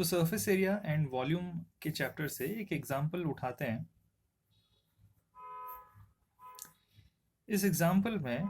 तो surface area and volume के chapter से एक एग्जांपल उठाते हैं। इस एग्जांपल में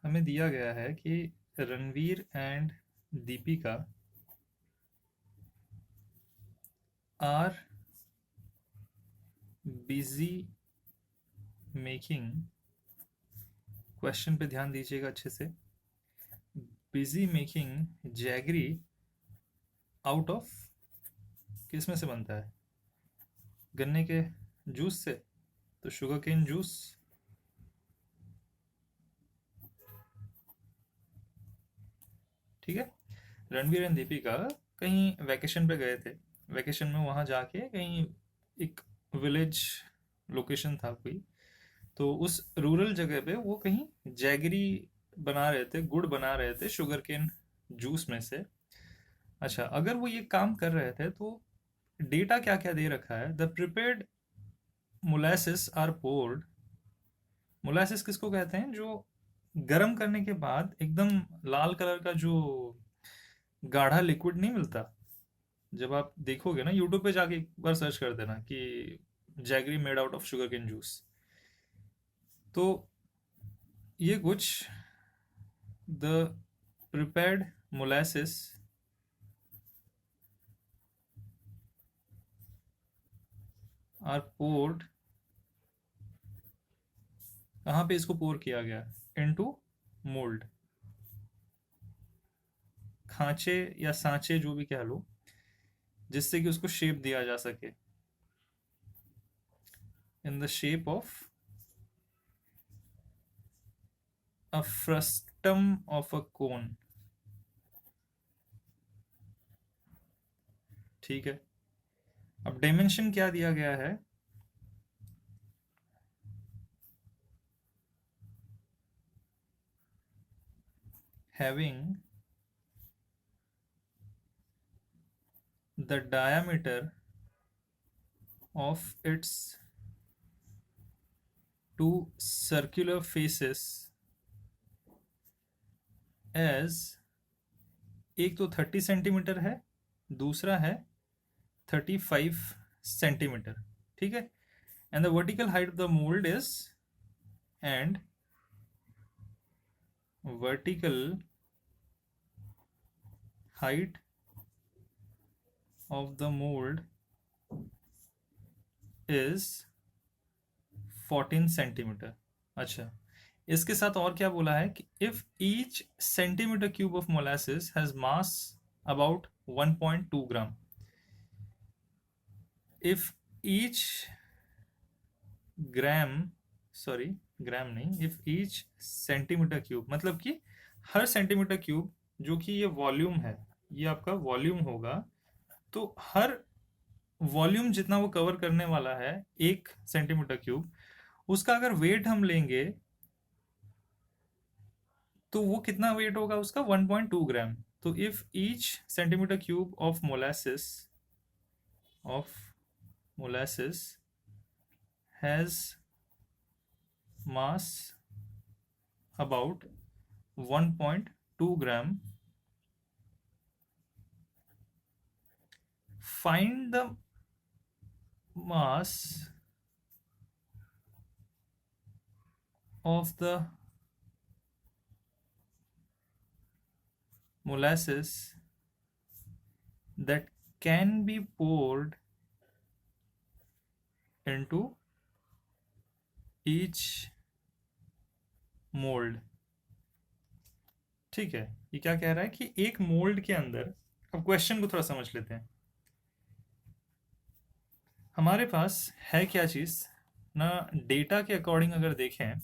हमें दिया गया है कि Ranveer and Deepika are busy making, question पे ध्यान दीजिएगा अच्छे से, busy making jaggery out of, किस में से बनता है? गन्ने के जूस से, तो शुगर केन जूस। ठीक है। रणवीर एंड दीपिका कहीं वैकेशन पे गए थे। वैकेशन में वहाँ जाके कहीं एक विलेज लोकेशन था कोई, तो उस रूरल जगह पे वो कहीं जैगरी बना रहे थे, गुड़ बना रहे थे शुगर केन जूस में से। अच्छा, अगर वो ये काम कर रहे थे तो डेटा क्या क्या दे रखा है? The prepared molasses are poured. Molasses किसको कहते हैं? जो गर्म करने के बाद एकदम लाल कलर का जो गाढ़ा लिक्विड नहीं मिलता। जब आप देखोगे ना, यूट्यूब पे जाके एक बार सर्च कर देना कि jaggery made out of sugar cane juice, तो ये कुछ the prepared molasses are poured. कहाँ पे इसको पोर किया गया? इनटू मोल्ड, खांचे या सांचे जो भी कह लो, जिससे कि उसको शेप दिया जा सके, in the shape of a frustum of a cone. ठीक है। अब डायमेंशन क्या दिया गया है? Having the diameter of its two circular faces as, एक तो 30 सेंटीमीटर है, दूसरा है 35 सेंटीमीटर। ठीक है। And the vertical height of the mould is, and vertical height of the mould is 14 centimetre. अच्छा, इसके साथ और क्या बोला है कि if each centimetre cube of molasses has mass about 1.2 gram, if each gram, sorry gram नहीं, if each centimetre cube, मतलब कि हर सेंटीमीटर क्यूब, जो कि ये वॉल्यूम है, ये आपका वॉल्यूम होगा, तो हर वॉल्यूम जितना वो कवर करने वाला है 1 सेंटीमीटर क्यूब, उसका अगर वेट हम लेंगे तो वो कितना वेट होगा उसका? 1.2 ग्राम। तो if each centimetre cube of molasses has mass about 1.2 gram, find the mass of the molasses that can be poured into each mould. ठीक है। ये क्या कह रहा है कि एक मोल्ड के अंदर, अब क्वेश्चन को थोड़ा समझ लेते हैं। हमारे पास है क्या चीज़ ना, डेटा के अकॉर्डिंग अगर देखें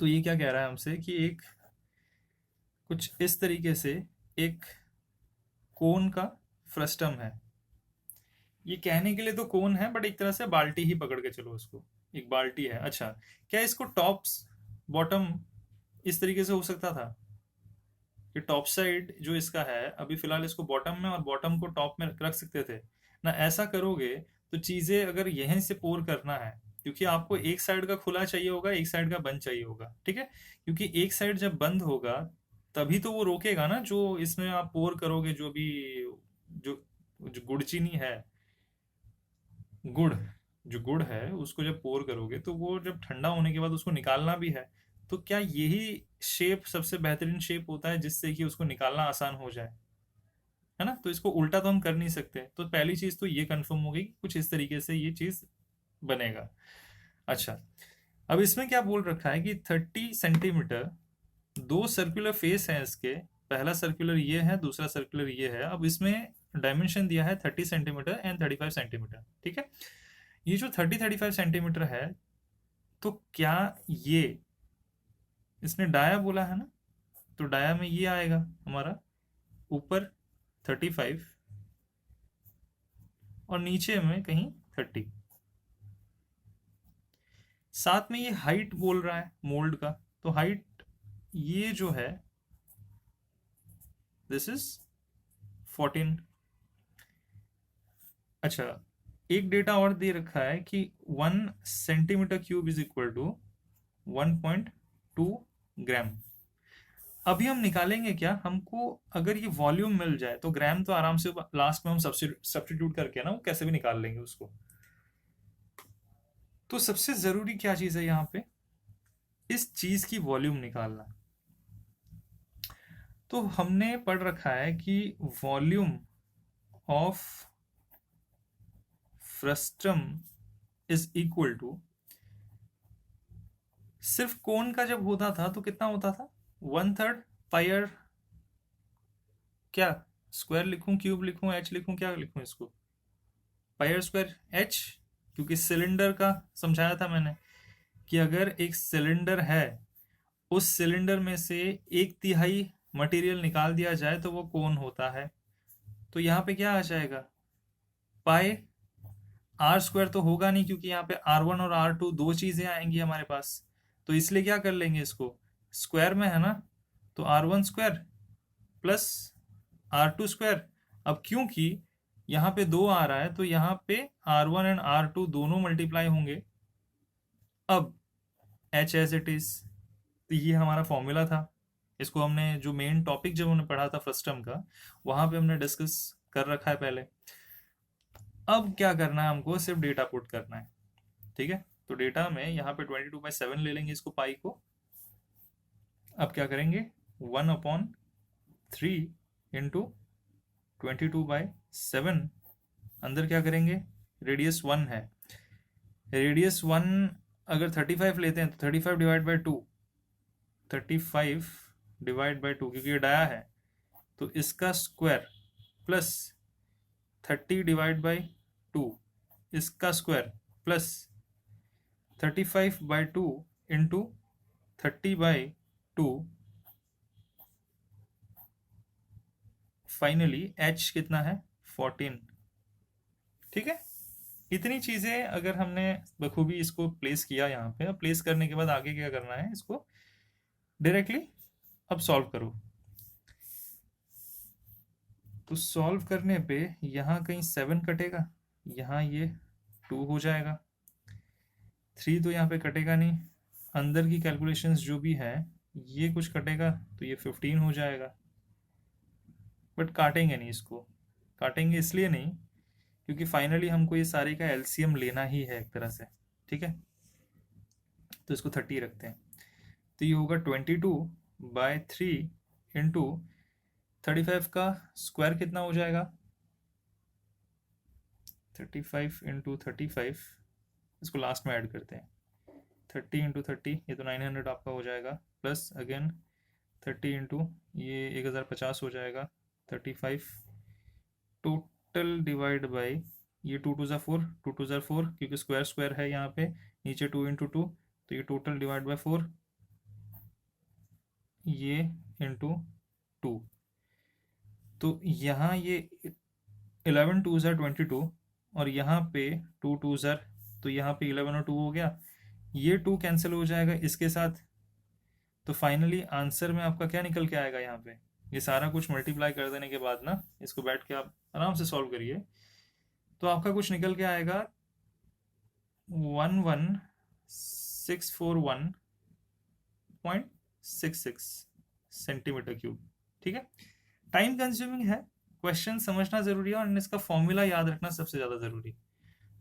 तो ये क्या कह रहा है हमसे कि एक कुछ इस तरीके से एक कोन का फ्रस्टम है। ये कहने के लिए तो कोन है, बट एक तरह से बाल्टी ही पकड़ के चलो उसको, एक बाल्टी है। अच्छा, क्या इसको टॉप्स बॉटम इस तरीके से हो सकता था कि टॉप साइड जो इसका है, अभी फिलहाल इसको बॉटम में और बॉटम को टॉप में रख सकते थे ना? ऐसा करोगे तो चीज़ें अगर यहीं से पोर करना है, क्योंकि आपको एक साइड का खुला चाहिए होगा, एक साइड का बंद चाहिए होगा। ठीक है। क्योंकि एक साइड जब बंद होगा तभी तो वो रोकेगा ना, जो इसमें आप पोर करोगे जो भी जो जो गुड़ चीनी है, गुड़, जो गुड़ है उसको जब पोर करोगे तो वो जब ठंडा होने के बाद उसको निकालना भी है, तो क्या यही शेप सबसे बेहतरीन शेप होता है जिससे कि उसको निकालना आसान हो जाए, है ना? तो इसको उल्टा तो हम कर नहीं सकते। तो पहली चीज तो ये कंफर्म हो गई कि कुछ इस तरीके से ये चीज बनेगा। अच्छा, अब इसमें क्या बोल रखा है कि 30 सेंटीमीटर, दो सर्कुलर फेस है इसके, पहला सर्कुलर ये है, दूसरा सर्कुलर ये है। अब इसमें डायमेंशन दिया है 30 सेंटीमीटर एंड 35 सेंटीमीटर, ठीक है? ये जो 30-35 सेंटीमीटर है, तो क्या ये, इसने डाया बोला है ना, तो डाया में ये आएगा हमारा ऊपर 35 और नीचे में कहीं 30। साथ में ये हाइट बोल रहा है मोल्ड का, तो हाइट ये जो है दिस इज 14। अच्छा, एक डेटा और दे रखा है कि 1 centimetre cube is equal to 1.2 gram. अभी हम निकालेंगे क्या, हमको अगर ये वॉल्यूम मिल जाए तो ग्राम तो आराम से लास्ट में हम सब्स्टिट्यूट करके ना वो कैसे भी निकाल लेंगे उसको। तो सबसे जरूरी क्या चीज है यहाँ पे, इस चीज की वॉल्यूम निकालना। तो हमने पढ़ रखा है कि volume of frustum is equal to, सिर्फ कोन का जब होता था तो कितना होता था, 1/3 पायर, क्या स्क्वायर लिखूं, क्यूब लिखूं, एच लिखूं, क्या लिखूं इसको, पायर स्क्वायर एच। क्योंकि सिलेंडर का समझाया था मैंने कि अगर एक सिलेंडर है, उस सिलेंडर में से 1/3 मटेरियल निकाल दिया जाए तो वो कोन होता है। तो यहाँ पे क्या आ जाएगा, पाई आर स्क्वायर तो होगा नहीं, क्योंकि यहाँ पे R1 और R2 दो चीजें आएंगी हमारे पास। तो इसलिए क्या कर लेंगे, इसको स्क्वायर में है ना, तो R1 square plus R2 square. अब क्योंकि यहाँ पे 2 आ रहा है तो यहाँ पे R1 एंड R2 दोनों मल्टीप्लाई होंगे। अब एच एज इट इज, तो ये हमारा फॉर्मूला था। इसको हमने जो मेन टॉपिक जब हमने पढ़ा था फ्रस्टम का, वहां पे हमने डिस्कस कर रखा है पहले। अब क्या करना है, हमको सिर्फ डेटा पुट करना है, ठीक है? तो डेटा में यहाँ पे 22/7 ले लेंगे इसको, पाई को। अब क्या करेंगे, 1/3 इंटू 22/7, अंदर क्या करेंगे, रेडियस 1 है, रेडियस 1 अगर 35 लेते हैं तो 35/2, 35/2, क्योंकि ये डाया है तो इसका स्क्वायर प्लस 30/2 इसका square plus 35/2 into 30/2, finally H कितना है, 14। ठीक है, इतनी चीजें अगर हमने बखूबी इसको प्लेस किया यहाँ पे, अब प्लेस करने के बाद आगे क्या करना है, इसको डायरेक्टली अब सॉल्व करो। तो सॉल्व करने पे यहाँ कहीं 7 कटेगा, यहाँ ये 2 हो जाएगा, 3 तो यहाँ पे कटेगा नहीं, अंदर की कैलकुलेशंस जो भी है ये कुछ कटेगा तो ये 15 हो जाएगा। बट काटेंगे नहीं इसको, काटेंगे इसलिए नहीं क्योंकि फाइनली हमको ये सारे का एलसीएम लेना ही है एक तरह से, ठीक है? तो इसको 30 रखते हैं, तो ये होगा 22/3 इंटू 35 का स्क्वायर कितना हो जाएगा, 35 इंटू 35, इसको लास्ट में ऐड करते हैं, 30 इंटू 30 ये तो 900 आपका हो जाएगा, प्लस अगेन 30 इंटू ये 1050 हो जाएगा, 35 टोटल डिवाइड बाई ये 2 2 ज़ा 4, 2 2 ज़ा 4, क्योंकि स्क्वायर स्क्वायर है यहाँ पे, नीचे 2 इंटू 2, तो ये टोटल डिवाइड बाई 4, ये इंटू 2। तो यहाँ ये 11 2 ज़ा 22 और यहाँ पे 2 2 ज़ा, तो यहाँ पे 11 और 2 हो गया, ये 2 कैंसिल हो जाएगा इसके साथ। तो फाइनली आंसर में आपका क्या निकल के आएगा, यहाँ पे ये सारा कुछ मल्टीप्लाई कर देने के बाद ना, इसको बैठ के आप आराम से सॉल्व करिए, तो आपका कुछ निकल के आएगा 11641.66 सेंटीमीटर क्यूब। ठीक है, टाइम कंज्यूमिंग है, क्वेश्चन समझना ज़रूरी है और इसका फॉर्मूला याद रखना सबसे ज़्यादा ज़रूरी।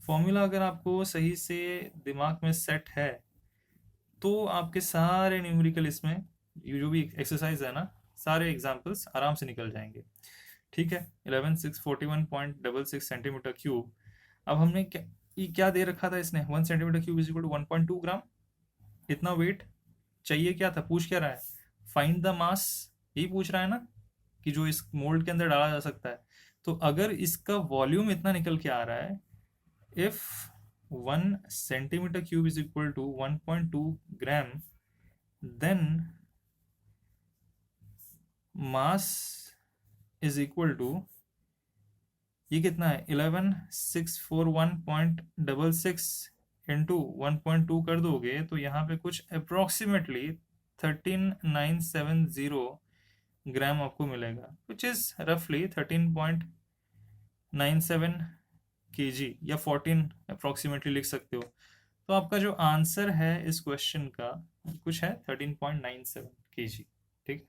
फॉर्मूला अगर आपको सही से दिमाग में सेट है तो आपके सारे न्यूमेरिकल इसमें ये जो भी एक्सरसाइज है ना, सारे एग्जाम्पल्स आराम से निकल जाएंगे। ठीक है, 11641.66 सेंटीमीटर क्यूब। अब हमने क्या दे रखा था इसने, 1 centimetre cube is equal to 1.2 gram. इतना वेट चाहिए, क्या था, पूछ क्या रहा है, फाइंड द मास, यही पूछ रहा है ना, कि जो इस मोल्ड के अंदर डाला जा सकता है। तो अगर इसका वॉल्यूम इतना निकल के आ रहा है, if 1 centimetre cube is equal to 1.2 gram, then mass is equal to, ये कितना है, 11641.66 इंटू 1.2 कर दोगे तो यहाँ पे कुछ अप्रोक्सीमेटली 13970 ग्राम आपको मिलेगा, विच इज रफली 13.97 kg या 14 अप्रोक्सीमेटली लिख सकते हो। तो आपका जो आंसर है इस क्वेश्चन का कुछ है 13.97 kg। ठीक।